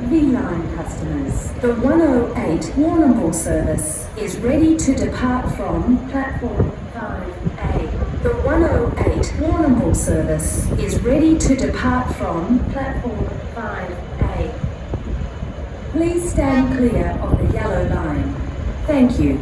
V-Line customers. The 108 Warrnambool service is ready to depart from platform 5A. The 108 Warrnambool service is ready to depart from platform 5A. Please stand clear of the yellow line. Thank you.